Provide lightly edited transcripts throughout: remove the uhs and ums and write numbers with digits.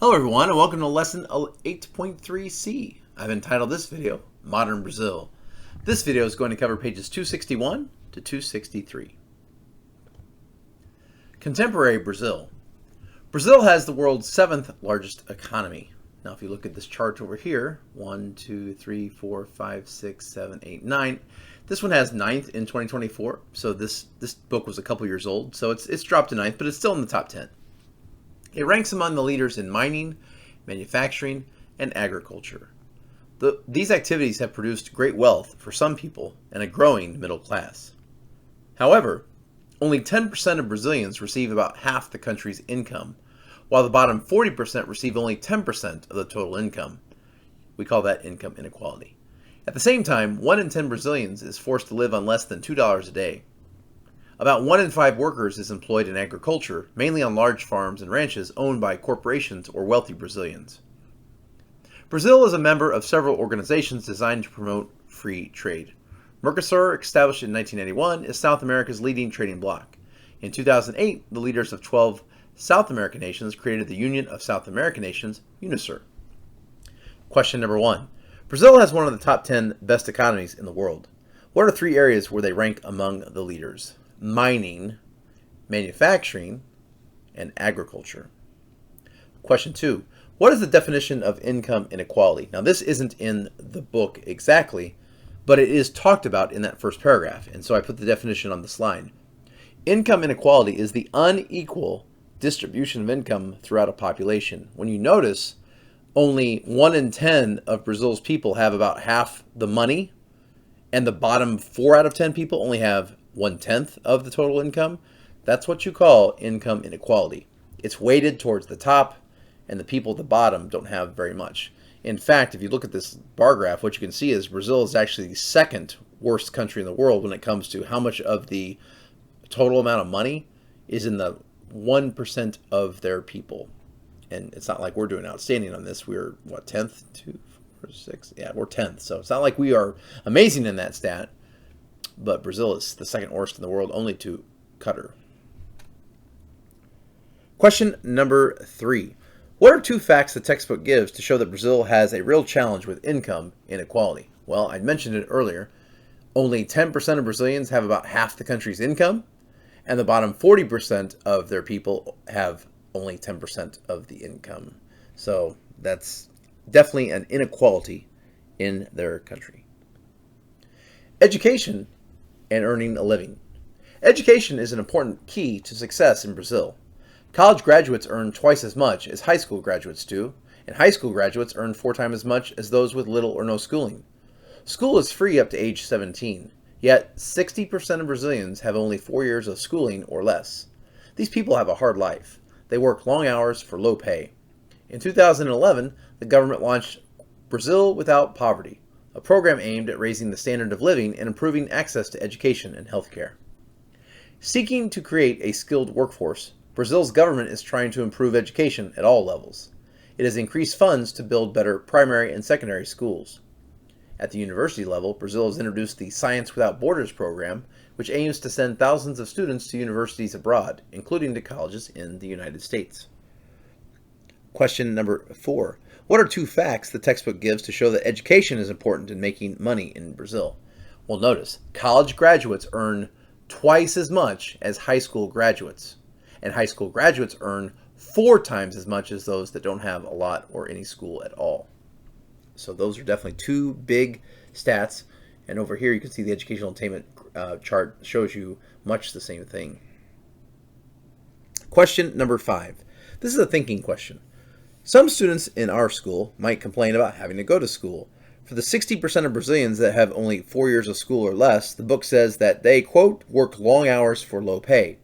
Hello everyone and welcome to lesson 8.3C. I've entitled this video, Modern Brazil. This video is going to cover pages 261 to 263. Contemporary Brazil. Brazil has the world's 7th largest economy. Now if you look at this chart over here, 1, 2, 3, 4, 5, 6, 7, 8, 9. This one has 9th in 2024, so this book was a couple years old, so it's dropped to 9th, but it's still in the top 10. It ranks among the leaders in mining, manufacturing, and agriculture. These activities have produced great wealth for some people and a growing middle class. However, only 10% of Brazilians receive about half the country's income, while the bottom 40% receive only 10% of the total income. We call that income inequality. At the same time, 1 in 10 Brazilians is forced to live on less than $2 a day. About 1 in 5 workers is employed in agriculture, mainly on large farms and ranches owned by corporations or wealthy Brazilians. Brazil is a member of several organizations designed to promote free trade. Mercosur, established in 1991, is South America's leading trading bloc. In 2008, the leaders of 12 South American nations created the Union of South American Nations, UNICER. Question number 1. Brazil has one of the top 10 best economies in the world. What are 3 areas where they rank among the leaders? Mining, manufacturing, and agriculture. Question 2. What is the definition of income inequality? Now this isn't in the book exactly, but it is talked about in that first paragraph, and so I put the definition on this line. Income inequality is the unequal distribution of income throughout a population. When you notice, only 1 in 10 of Brazil's people have about half the money, and the bottom 4 out of 10 people only have 1/10 of the total income. That's what you call income inequality. It's weighted towards the top, and the people at the bottom don't have very much. In fact, if you look at this bar graph, what you can see is Brazil is actually the 2nd worst country in the world when it comes to how much of the total amount of money is in the 1% of their people. And it's not like we're doing outstanding on this. We're, what, 10th? 2, 4, 6? Yeah, we're 10th. So it's not like we are amazing in that stat. But Brazil is the 2nd worst in the world, only to Qatar. Question number 3. What are 2 facts the textbook gives to show that Brazil has a real challenge with income inequality? Well, I mentioned it earlier. Only 10% of Brazilians have about half the country's income, and the bottom 40% of their people have only 10% of the income. So that's definitely an inequality in their country. Education and earning a living. Education is an important key to success in Brazil. College graduates earn twice as much as high school graduates do, and high school graduates earn 4 times as much as those with little or no schooling. School is free up to age 17, yet 60% of Brazilians have only 4 years of schooling or less. These people have a hard life. They work long hours for low pay. In 2011, the government launched Brazil Without Poverty, a program aimed at raising the standard of living and improving access to education and healthcare. Seeking to create a skilled workforce, Brazil's government is trying to improve education at all levels. It has increased funds to build better primary and secondary schools. At the university level, Brazil has introduced the Science Without Borders program, which aims to send thousands of students to universities abroad, including to colleges in the United States. Question number 4. What are 2 facts the textbook gives to show that education is important in making money in Brazil? Well, notice, college graduates earn twice as much as high school graduates, and high school graduates earn 4 times as much as those that don't have a lot or any school at all. So those are definitely 2 big stats, and over here you can see the educational attainment chart shows you much the same thing. Question number 5. This is a thinking question. Some students in our school might complain about having to go to school. For the 60% of Brazilians that have only 4 years of school or less, the book says that they, quote, work long hours for low pay.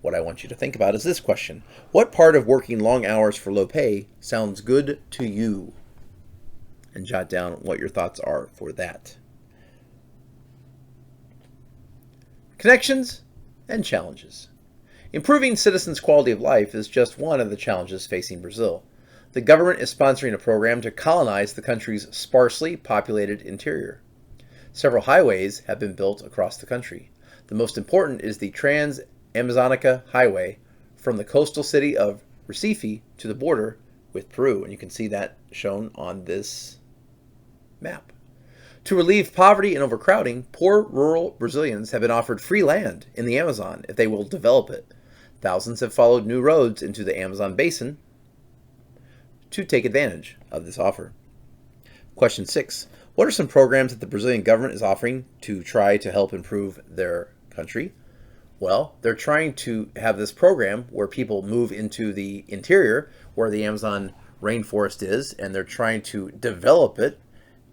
What I want you to think about is this question. What part of working long hours for low pay sounds good to you? And jot down what your thoughts are for that. Connections and challenges. Improving citizens' quality of life is just one of the challenges facing Brazil. The government is sponsoring a program to colonize the country's sparsely populated interior. Several highways have been built across the country. The most important is the Trans-Amazonica Highway from the coastal city of Recife to the border with Peru, and you can see that shown on this map. To relieve poverty and overcrowding, poor rural Brazilians have been offered free land in the Amazon if they will develop it. Thousands have followed new roads into the Amazon basin to take advantage of this offer. Question 6. What are some programs that the Brazilian government is offering to try to help improve their country? Well, they're trying to have this program where people move into the interior where the Amazon rainforest is, and they're trying to develop it.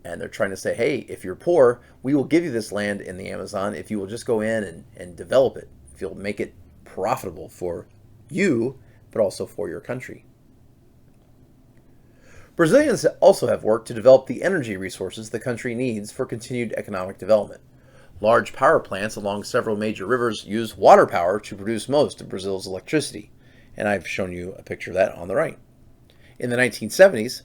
And they're trying to say, hey, if you're poor, we will give you this land in the Amazon if you will just go in and develop it, if you'll make it profitable for you, but also for your country. Brazilians also have worked to develop the energy resources the country needs for continued economic development. Large power plants along several major rivers use water power to produce most of Brazil's electricity, and I've shown you a picture of that on the right. In the 1970s,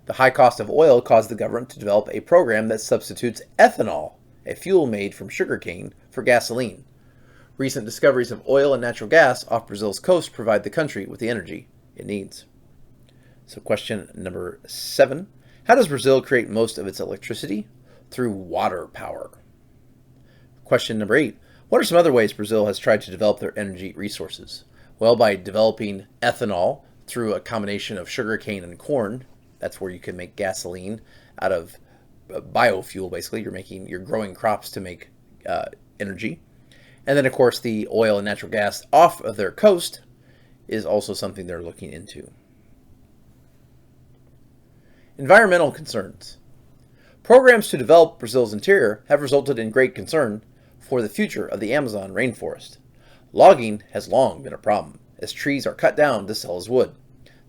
the high cost of oil caused the government to develop a program that substitutes ethanol, a fuel made from sugarcane, for gasoline. Recent discoveries of oil and natural gas off Brazil's coast provide the country with the energy it needs. So question number 7. How does Brazil create most of its electricity? Through water power. Question number 8. What are some other ways Brazil has tried to develop their energy resources? Well, by developing ethanol through a combination of sugarcane and corn. That's where you can make gasoline out of biofuel, basically. You're growing crops to make energy. And then, of course, the oil and natural gas off of their coast is also something they're looking into. Environmental concerns. Programs to develop Brazil's interior have resulted in great concern for the future of the Amazon rainforest. Logging has long been a problem, as trees are cut down to sell as wood.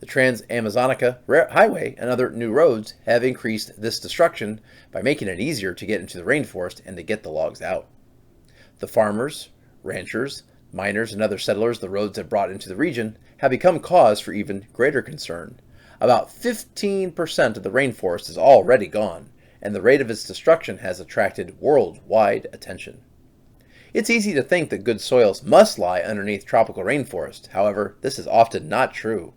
The Trans-Amazonica Highway and other new roads have increased this destruction by making it easier to get into the rainforest and to get the logs out. The farmers, ranchers, miners, and other settlers the roads have brought into the region have become cause for even greater concern. About 15% of the rainforest is already gone, and the rate of its destruction has attracted worldwide attention. It's easy to think that good soils must lie underneath tropical rainforest. However, this is often not true.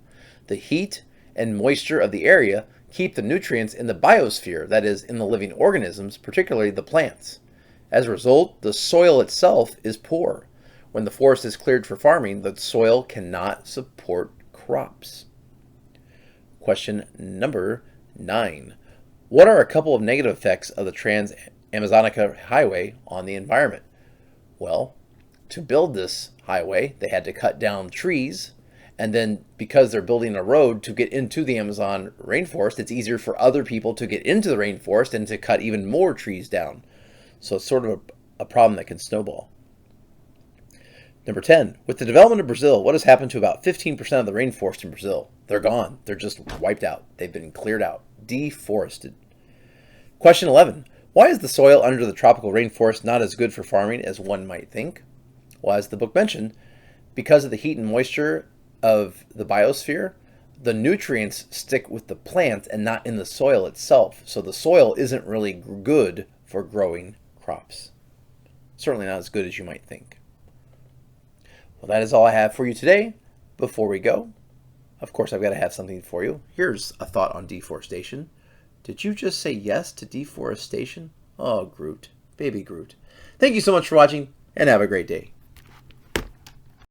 The heat and moisture of the area keep the nutrients in the biosphere, that is, in the living organisms, particularly the plants. As a result, the soil itself is poor. When the forest is cleared for farming, the soil cannot support crops. Question number 9. What are a couple of negative effects of the Trans-Amazonica Highway on the environment? Well, to build this highway, they had to cut down trees. And then because they're building a road to get into the Amazon rainforest, it's easier for other people to get into the rainforest and to cut even more trees down. So it's sort of a problem that can snowball. Number 10. With the development of Brazil, what has happened to about 15% of the rainforest in Brazil? They're gone. They're just wiped out. They've been cleared out, deforested. Question 11. Why is the soil under the tropical rainforest not as good for farming as one might think? Well, as the book mentioned, because of the heat and moisture of the biosphere, the nutrients stick with the plant and not in the soil itself. So the soil isn't really good for growing crops. Certainly not as good as you might think. Well, that is all I have for you today. Before we go, of course, I've got to have something for you. Here's a thought on deforestation. Did you just say yes to deforestation? Oh, Groot. Baby Groot. Thank you so much for watching, and have a great day.